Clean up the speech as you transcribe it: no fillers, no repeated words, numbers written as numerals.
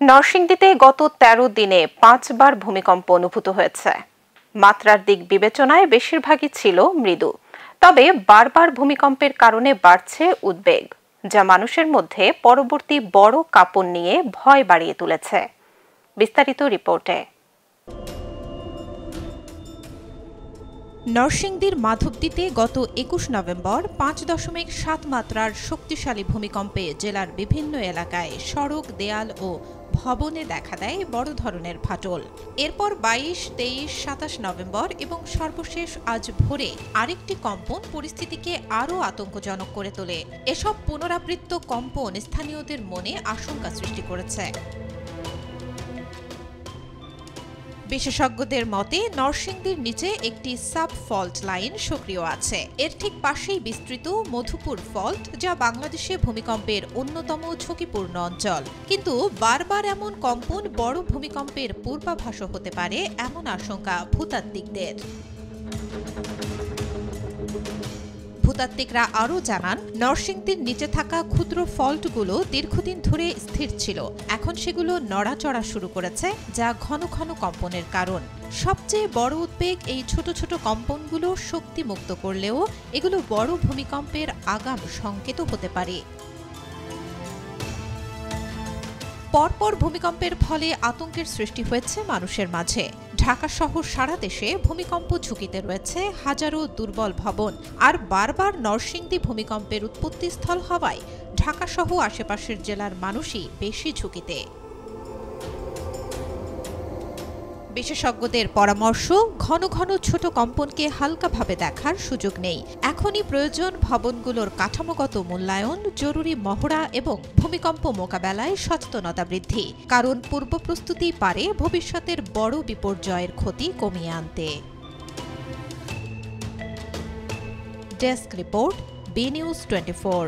নরসিংদীতে গত ১৩ দিনে ৫ বার ভূমিকম্প অনুভূত হয়েছে। মাত্রার দিক বিবেচনায় বেশিরভাগই ছিল মৃদু, তবে বারবার ভূমিকম্পের কারণে বাড়ছে উদ্বেগ, যা মানুষের মধ্যে পরবর্তী বড় কাঁপন নিয়ে ভয় বাড়িয়ে তুলেছে। বিস্তারিত রিপোর্টে। নরসিংদীর মাধবদীতে গত ২১ নভেম্বর ৫.৭ মাত্রার শক্তিশালী ভূমিকম্পে জেলার বিভিন্ন এলাকায় সড়ক, দেয়াল ও ভবনে দেখা দেয় বড় ধরনের ফাটল। এরপর ২২, ২৩, ২৭ নভেম্বর এবং সর্বশেষ আজ ভোরে আরেকটি কম্পন পরিস্থিতিকে আরও আতঙ্কজনক করে তোলে। এসব পুনরাবৃত্ত কম্পন স্থানীয়দের মনে আশঙ্কা সৃষ্টি করেছে। বিশেষজ্ঞদের মতে, নরসিংদীর নিচে একটি সাব ফল্ট লাইন সক্রিয় আছে। এর ঠিক পাশেই বিস্তৃত মধুপুর ফল্ট, যা বাংলাদেশে ভূমিকম্পের অন্যতম ঝুঁকিপূর্ণ অঞ্চল। কিন্তু বারবার এমন কম্পন বড় ভূমিকম্পের পূর্বাভাসও হতে পারে, এমন আশঙ্কা ভূতাত্ত্বিকদের। ভূতাত্ত্বিকরা আরও জানান, নরসিংদীর নিচে থাকা ক্ষুদ্র ফল্টগুলো দীর্ঘদিন ধরে স্থির ছিল। এখন সেগুলো নড়াচড়া শুরু করেছে, যা ঘন ঘন কম্পনের কারণ। সবচেয়ে বড় উদ্বেগ, এই ছোট ছোট কম্পনগুলো শক্তি মুক্ত করলেও এগুলো বড় ভূমিকম্পের আগাম সংকেতও হতে পারে। পরপর ভূমিকম্পের ফলে আতঙ্কের সৃষ্টি হয়েছে মানুষের মাঝে। ঢাকা সহ সারা দেশে ভূমিকম্প ঝুঁকিতে রয়েছে হাজারো দুর্বল ভবন। আর বারবার নরসিংদী ভূমিকম্পের উৎপত্তিস্থল হওয়ায় ঢাকা সহ আশেপাশের জেলার মানুষই বেশি ঝুঁকিতে। বিশেষজ্ঞদের পরামর্শ, ঘন ঘন ছোট কম্পনকে হালকাভাবে দেখার সুযোগ নেই। এখনই প্রয়োজন ভবনগুলোর কাঠামোগত মূল্যায়ন, জরুরি মহড়া এবং ভূমিকম্প মোকাবেলায় সচেতনতা বৃদ্ধি। কারণ পূর্ব প্রস্তুতি পারে ভবিষ্যতের বড় বিপর্যয়ের ক্ষতি কমিয়ে আনতে। Desk report, B news 24।